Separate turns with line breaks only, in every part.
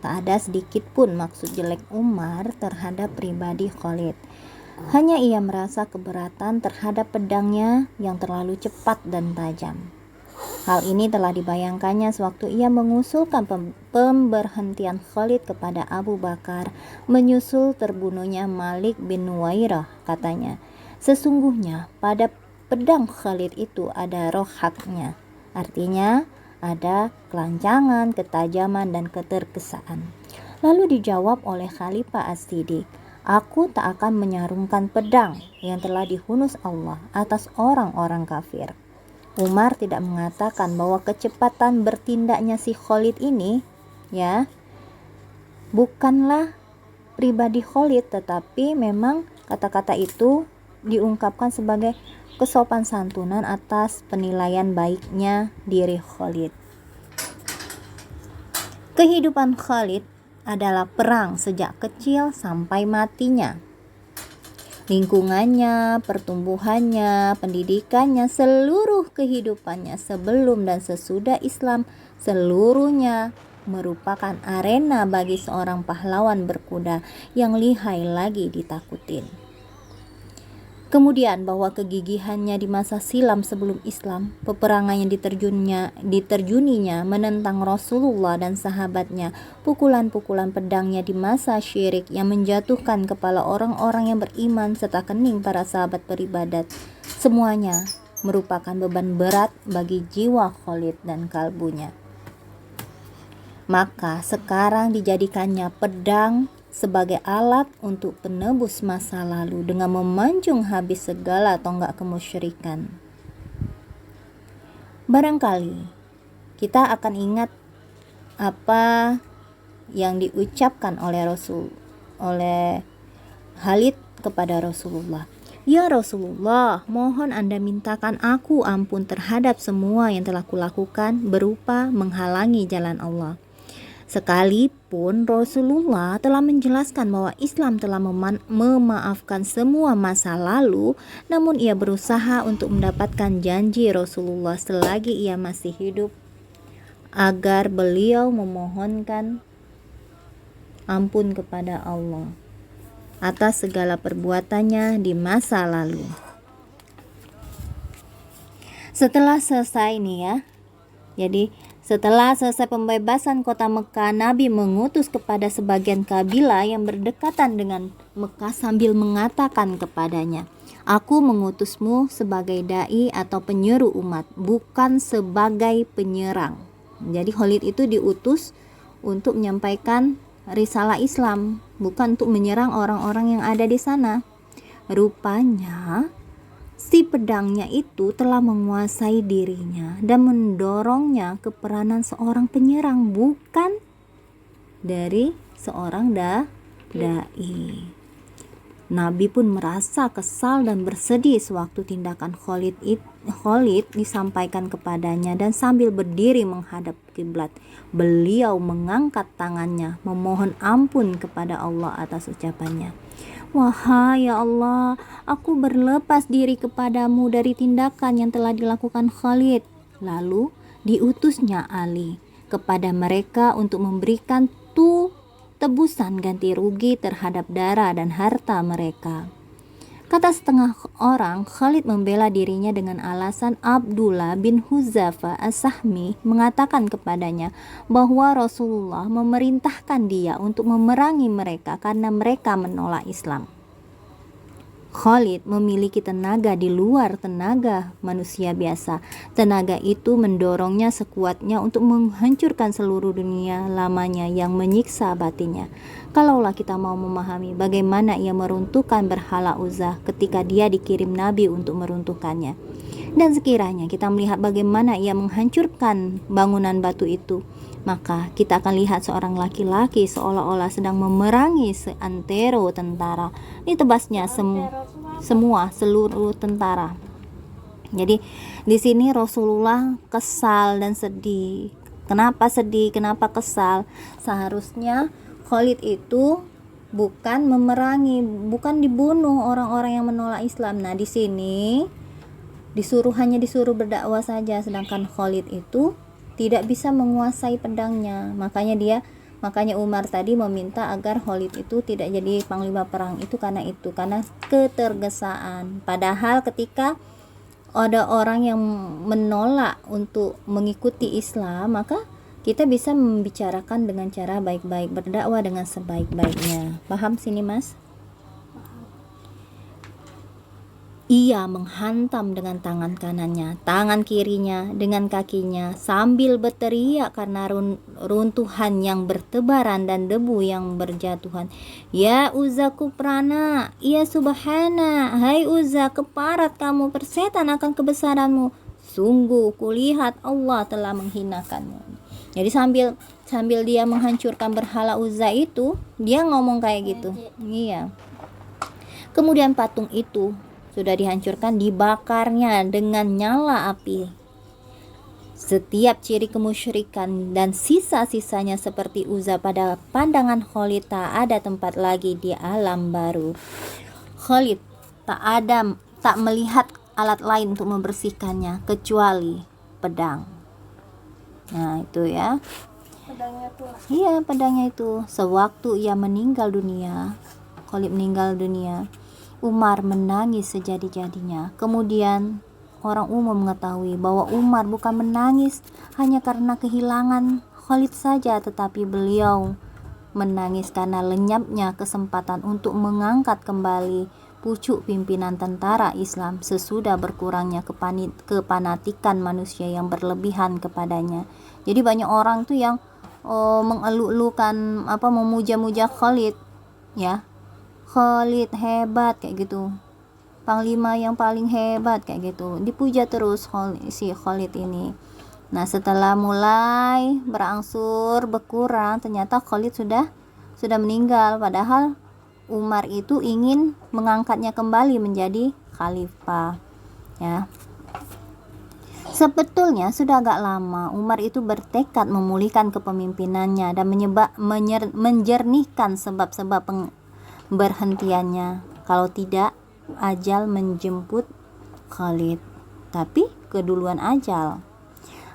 Tak ada sedikit pun maksud jelek Umar terhadap pribadi Khalid. Hanya ia merasa keberatan terhadap pedangnya yang terlalu cepat dan tajam. Hal ini telah dibayangkannya sewaktu ia mengusulkan pemberhentian Khalid kepada Abu Bakar menyusul terbunuhnya Malik bin Nuwairah. Katanya, sesungguhnya pada pedang Khalid itu ada rohatnya, artinya ada kelancangan, ketajaman, dan ketergesaan. Lalu dijawab oleh Khalifah As-Siddiq, aku tak akan menyarungkan pedang yang telah dihunus Allah atas orang-orang kafir. Umar tidak mengatakan bahwa kecepatan bertindaknya si Khalid ini bukanlah pribadi Khalid, tetapi memang kata-kata itu diungkapkan sebagai kesopan santunan atas penilaian baiknya diri Khalid. Kehidupan Khalid adalah perang sejak kecil sampai matinya. Lingkungannya, pertumbuhannya, pendidikannya, seluruh kehidupannya sebelum dan sesudah Islam, seluruhnya merupakan arena bagi seorang pahlawan berkuda yang lihai lagi ditakutin. Kemudian bahwa kegigihannya di masa silam sebelum Islam, peperangan yang diterjuninya menentang Rasulullah dan sahabatnya, pukulan-pukulan pedangnya di masa syirik yang menjatuhkan kepala orang-orang yang beriman serta kening para sahabat beribadat, semuanya merupakan beban berat bagi jiwa Khalid dan kalbunya. Maka sekarang dijadikannya pedang sebagai alat untuk penebus masa lalu dengan memancung habis segala tonggak kemusyrikan. Barangkali kita akan ingat apa yang diucapkan oleh Khalid kepada Rasulullah. Ya Rasulullah, mohon Anda mintakan aku ampun terhadap semua yang telah kulakukan berupa menghalangi jalan Allah. Sekalipun Rasulullah telah menjelaskan bahwa Islam telah memaafkan semua masa lalu, namun ia berusaha untuk mendapatkan janji Rasulullah selagi ia masih hidup agar beliau memohonkan ampun kepada Allah atas segala perbuatannya di masa lalu. Setelah selesai setelah selesai pembebasan kota Mekah, Nabi mengutus kepada sebagian kabilah yang berdekatan dengan Mekah sambil mengatakan kepadanya, aku mengutusmu sebagai dai atau penyeru umat, bukan sebagai penyerang. Jadi Khalid itu diutus untuk menyampaikan risalah Islam, bukan untuk menyerang orang-orang yang ada di sana. Rupanya si pedangnya itu telah menguasai dirinya dan mendorongnya ke peranan seorang penyerang, bukan dari seorang dai. Nabi pun merasa kesal dan bersedih sewaktu tindakan Khalid disampaikan kepadanya, dan sambil berdiri menghadap kiblat, beliau mengangkat tangannya memohon ampun kepada Allah atas ucapannya. Wahai ya Allah, aku berlepas diri kepadamu dari tindakan yang telah dilakukan Khalid. Lalu diutusnya Ali kepada mereka untuk memberikan tebusan ganti rugi terhadap darah dan harta mereka. Kata setengah orang, Khalid membela dirinya dengan alasan Abdullah bin Huzafa As-Sahmi mengatakan kepadanya bahwa Rasulullah memerintahkan dia untuk memerangi mereka karena mereka menolak Islam. Khalid memiliki tenaga di luar tenaga manusia biasa. Tenaga itu mendorongnya sekuatnya untuk menghancurkan seluruh dunia lamanya yang menyiksa batinnya. Kalaulah kita mau memahami bagaimana ia meruntuhkan berhala Uzza ketika dia dikirim Nabi untuk meruntuhkannya, dan sekiranya kita melihat bagaimana ia menghancurkan bangunan batu itu, maka kita akan lihat seorang laki-laki seolah-olah sedang memerangi seantero tentara. Ditebasnya seluruh tentara. Jadi di sini Rasulullah kesal dan sedih. Kenapa sedih? Kenapa kesal? Seharusnya Khalid itu bukan memerangi, bukan dibunuh orang-orang yang menolak Islam. Nah, di sini hanya disuruh berdakwah saja, sedangkan Khalid itu tidak bisa menguasai pedangnya. Makanya dia Makanya Umar tadi meminta agar Khalid itu tidak jadi panglima perang itu, karena ketergesaan. Padahal ketika ada orang yang menolak untuk mengikuti Islam, maka kita bisa membicarakan dengan cara baik-baik, berdakwah dengan sebaik-baiknya. Paham sini Mas? Ia menghantam dengan tangan kanannya, tangan kirinya dengan kakinya, sambil berteriak karena runtuhan yang bertebaran dan debu yang berjatuhan. Ya Uzza kuprana, ya Subhana, hai Uzza, keparat kamu, persetan akan kebesaranmu. Sungguh kulihat Allah telah menghinakanmu. Jadi sambil dia menghancurkan berhala Uzza itu, dia ngomong kayak gitu. Iya. Kemudian patung itu sudah dihancurkan, dibakarnya dengan nyala api. Setiap ciri kemusyrikan dan sisa-sisanya seperti Uzza pada pandangan Khalid tak ada tempat lagi di alam baru. Khalid tak melihat alat lain untuk membersihkannya kecuali pedang. Nah itu ya. Iya, pedangnya itu. Sewaktu ia meninggal dunia, Khalid meninggal dunia, Umar menangis sejadi-jadinya. Kemudian orang umum mengetahui bahwa Umar bukan menangis hanya karena kehilangan Khalid saja, tetapi beliau menangis karena lenyapnya kesempatan untuk mengangkat kembali pucuk pimpinan tentara Islam sesudah berkurangnya kepanatikan manusia yang berlebihan kepadanya. Jadi banyak orang tuh yang mengeluh-elukan memuja-muja Khalid, ya. Khalid hebat kayak gitu, panglima yang paling hebat kayak gitu, dipuja terus si Khalid ini. Nah setelah mulai berangsur berkurang, ternyata Khalid sudah meninggal, padahal Umar itu ingin mengangkatnya kembali menjadi khalifah, ya. Sebetulnya sudah agak lama Umar itu bertekad memulihkan kepemimpinannya dan menjernihkan sebab-sebab berhentiannya. Kalau tidak, ajal menjemput Khalid. Tapi keduluan ajal.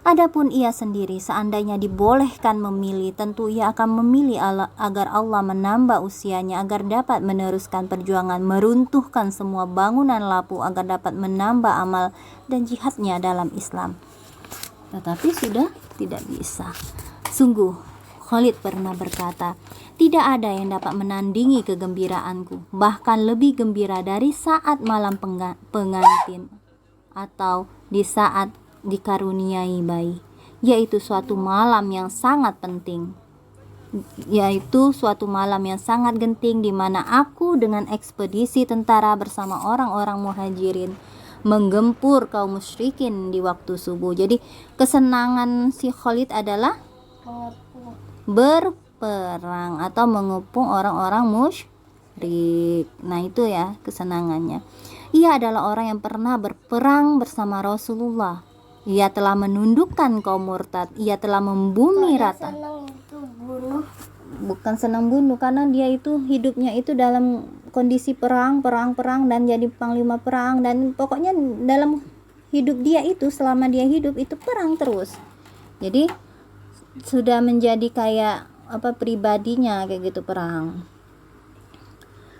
Adapun ia sendiri, seandainya dibolehkan memilih, tentu ia akan memilih agar Allah menambah usianya, agar dapat meneruskan perjuangan, meruntuhkan semua bangunan lapuk, agar dapat menambah amal dan jihadnya dalam Islam. Tetapi sudah tidak bisa. Sungguh, Khalid pernah berkata, tidak ada yang dapat menandingi kegembiraanku, bahkan lebih gembira dari saat malam pengantin atau di saat dikaruniai bayi, yaitu suatu malam yang sangat penting, yaitu suatu malam yang sangat genting, di mana aku dengan ekspedisi tentara bersama orang-orang muhajirin menggempur kaum musyrikin di waktu subuh. Jadi kesenangan si Khalid adalah berperang atau mengepung orang-orang musyrik. Nah itu ya kesenangannya. Ia adalah orang yang pernah berperang bersama Rasulullah. Ia telah menundukkan kaum murtad. Ia telah membumi rata. Bukan senang bunuh, karena dia itu hidupnya itu dalam kondisi perang dan jadi panglima perang, dan pokoknya dalam hidup dia itu, selama dia hidup itu perang terus. Jadi sudah menjadi kayak pribadinya kayak gitu, perang.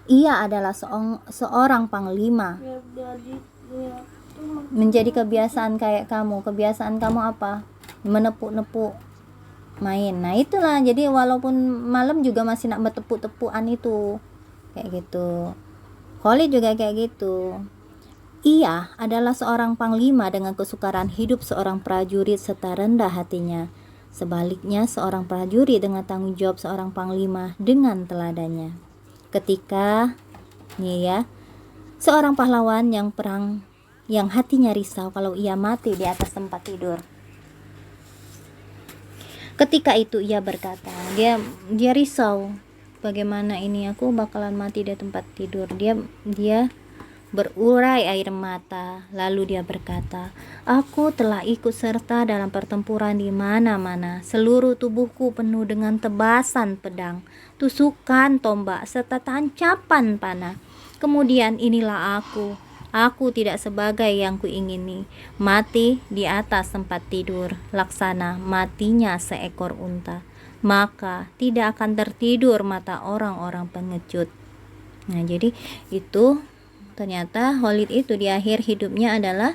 Ia adalah seorang panglima. Menjadi kebiasaan kayak kamu. Kebiasaan kamu apa? Menepuk-nepuk, main. Nah itulah, jadi walaupun malam juga masih nak bertepuk-tepukan itu kayak gitu. Khalid juga kayak gitu. Ia adalah seorang panglima dengan kesukaran hidup seorang prajurit serta rendah hatinya. Sebaliknya, seorang prajurit dengan tanggung jawab seorang panglima dengan teladannya. Ketika seorang pahlawan yang perang, yang hatinya risau kalau ia mati di atas tempat tidur. Ketika itu ia berkata, dia risau, bagaimana ini aku bakalan mati di tempat tidur. Dia berurai air mata, lalu dia berkata, aku telah ikut serta dalam pertempuran di mana-mana. Seluruh tubuhku penuh dengan tebasan pedang, tusukan tombak, serta tancapan panah. Kemudian inilah aku tidak sebagai yang kuingini, mati di atas tempat tidur, laksana matinya seekor unta. maka tidak akan tertidur mata orang-orang pengecut. Nah, jadi itu ternyata Khalid itu di akhir hidupnya adalah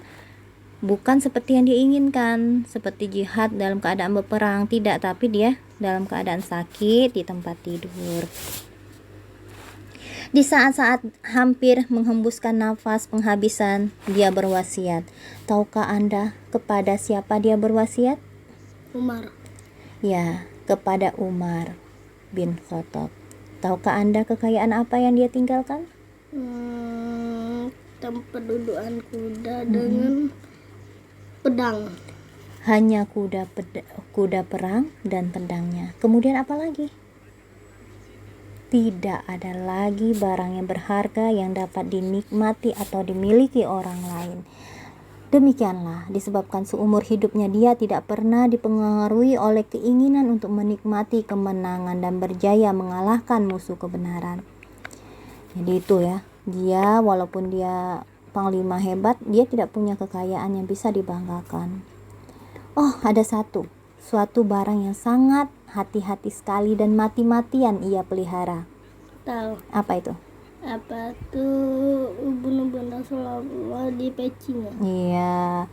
bukan seperti yang dia inginkan, seperti jihad dalam keadaan berperang, tidak, tapi dia dalam keadaan sakit di tempat tidur. Di saat-saat hampir menghembuskan nafas penghabisan, dia berwasiat. Tahukah Anda kepada siapa dia berwasiat?
Umar.
Ya, kepada Umar bin Khattab. Tahukah Anda kekayaan apa yang dia tinggalkan?
Tempat dudukan kuda dengan pedang.
Hanya kuda perang dan pedangnya. Kemudian apa lagi? Tidak ada lagi barang yang berharga yang dapat dinikmati atau dimiliki orang lain. Demikianlah disebabkan seumur hidupnya dia tidak pernah dipengaruhi oleh keinginan untuk menikmati kemenangan dan berjaya mengalahkan musuh kebenaran. Jadi itu ya, dia walaupun dia panglima hebat, dia tidak punya kekayaan yang bisa dibanggakan. Oh, ada suatu barang yang sangat hati-hati sekali dan mati-matian ia pelihara.
Tahu
Apa itu?
apa tuh ubun-ubun Rasulullah di pecinya?
Iya,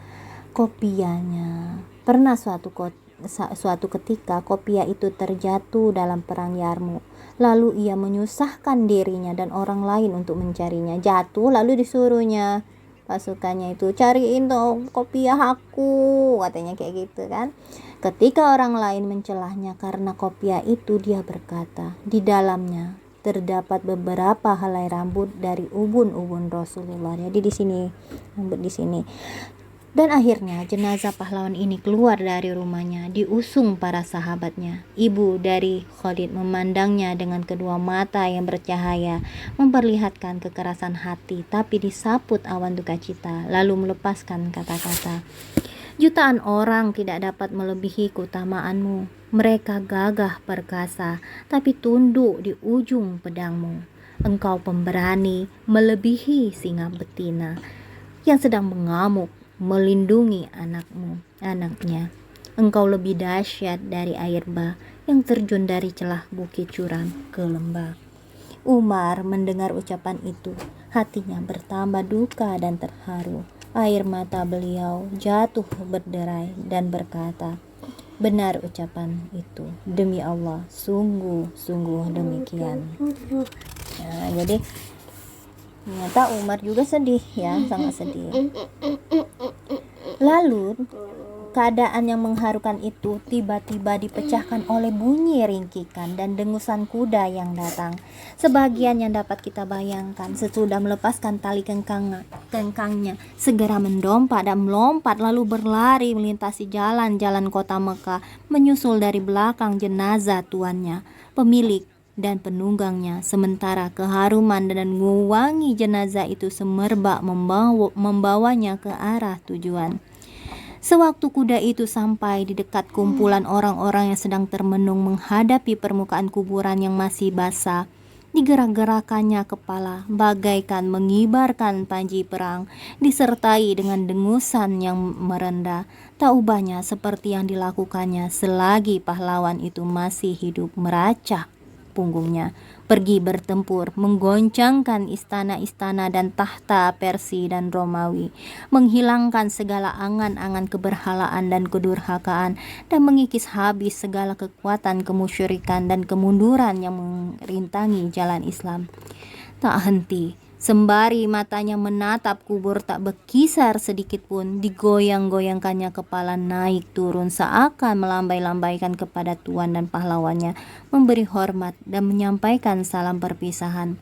kopiahnya. Pernah suatu ketika kopiah itu terjatuh dalam perang Yarmuk. Lalu ia menyusahkan dirinya dan orang lain untuk mencarinya. Jatuh lalu disuruhnya pasukannya itu, cariin dong kopiah aku, katanya kayak gitu kan. Ketika orang lain mencelahnya karena kopiah itu, dia berkata, di dalamnya terdapat beberapa helai rambut dari ubun-ubun Rasulullah. Jadi di sini rambut di sini. Dan akhirnya jenazah pahlawan ini keluar dari rumahnya, diusung para sahabatnya. Ibu dari Khalid memandangnya dengan kedua mata yang bercahaya, memperlihatkan kekerasan hati, tapi disaput awan duka cita, lalu melepaskan kata-kata, jutaan orang tidak dapat melebihi keutamaanmu. Mereka gagah perkasa, tapi tunduk di ujung pedangmu. Engkau pemberani melebihi singa betina yang sedang mengamuk melindungi anaknya. Engkau lebih dahsyat dari air bah yang terjun dari celah bukit curam ke lembah. Umar mendengar ucapan itu, hatinya bertambah duka dan terharu. Air mata beliau jatuh berderai dan berkata, benar ucapan itu, demi Allah, sungguh demikian. Nah, jadi ternyata Umar juga sedih ya, sangat sedih. Lalu keadaan yang mengharukan itu tiba-tiba dipecahkan oleh bunyi ringkikan dan dengusan kuda yang datang. Sebagian yang dapat kita bayangkan sesudah melepaskan tali kengkangnya segera mendompak dan melompat lalu berlari melintasi jalan-jalan kota Mekah, menyusul dari belakang jenazah tuannya, pemilik dan penunggangnya, sementara keharuman dan wangi jenazah itu semerbak membawanya ke arah tujuan. Sewaktu kuda itu sampai di dekat kumpulan orang-orang yang sedang termenung menghadapi permukaan kuburan yang masih basah, digerak-gerakannya kepala bagaikan mengibarkan panji perang, disertai dengan dengusan yang merendah. Tak ubahnya seperti yang dilakukannya selagi pahlawan itu masih hidup, meracak punggungnya, pergi bertempur, menggoncangkan istana-istana dan tahta Persia dan Romawi, menghilangkan segala angan-angan keberhalaan dan kedurhakaan, dan mengikis habis segala kekuatan kemusyrikan dan kemunduran yang merintangi jalan Islam. Tak henti, sembari matanya menatap kubur tak berkisar sedikit pun, digoyang-goyangkannya kepala naik turun seakan melambai-lambaikan kepada tuan dan pahlawannya, memberi hormat dan menyampaikan salam perpisahan.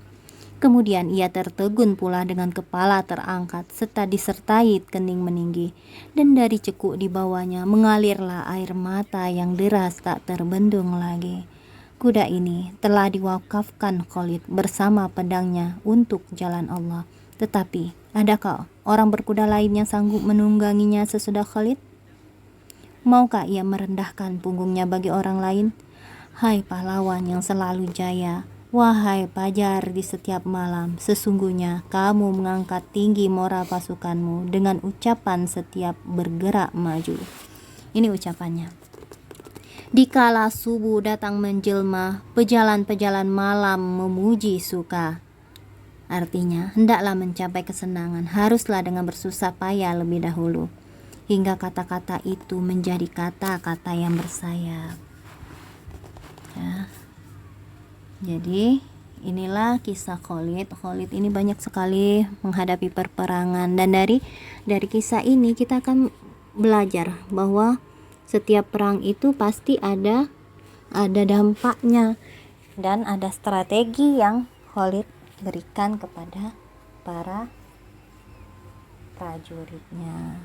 Kemudian ia tertegun pula dengan kepala terangkat serta disertai kening meninggi, dan dari cekuk di bawahnya mengalirlah air mata yang deras tak terbendung lagi. Kuda ini telah diwakafkan Khalid bersama pedangnya untuk jalan Allah. Tetapi, adakah orang berkuda lain yang sanggup menungganginya sesudah Khalid? Maukah ia merendahkan punggungnya bagi orang lain? Hai pahlawan yang selalu jaya, wahai pajar di setiap malam, sesungguhnya kamu mengangkat tinggi moral pasukanmu dengan ucapan setiap bergerak maju. Ini ucapannya. Dikala subuh datang menjelma, pejalan-pejalan malam memuji suka. Artinya, hendaklah mencapai kesenangan, haruslah dengan bersusah payah lebih dahulu, hingga kata-kata itu menjadi kata-kata yang bersayap. Ya. Jadi, inilah kisah Khalid. Khalid ini banyak sekali menghadapi peperangan, dan dari kisah ini kita akan belajar bahwa setiap perang itu pasti ada dampaknya dan ada strategi yang Khalid berikan kepada para prajuritnya.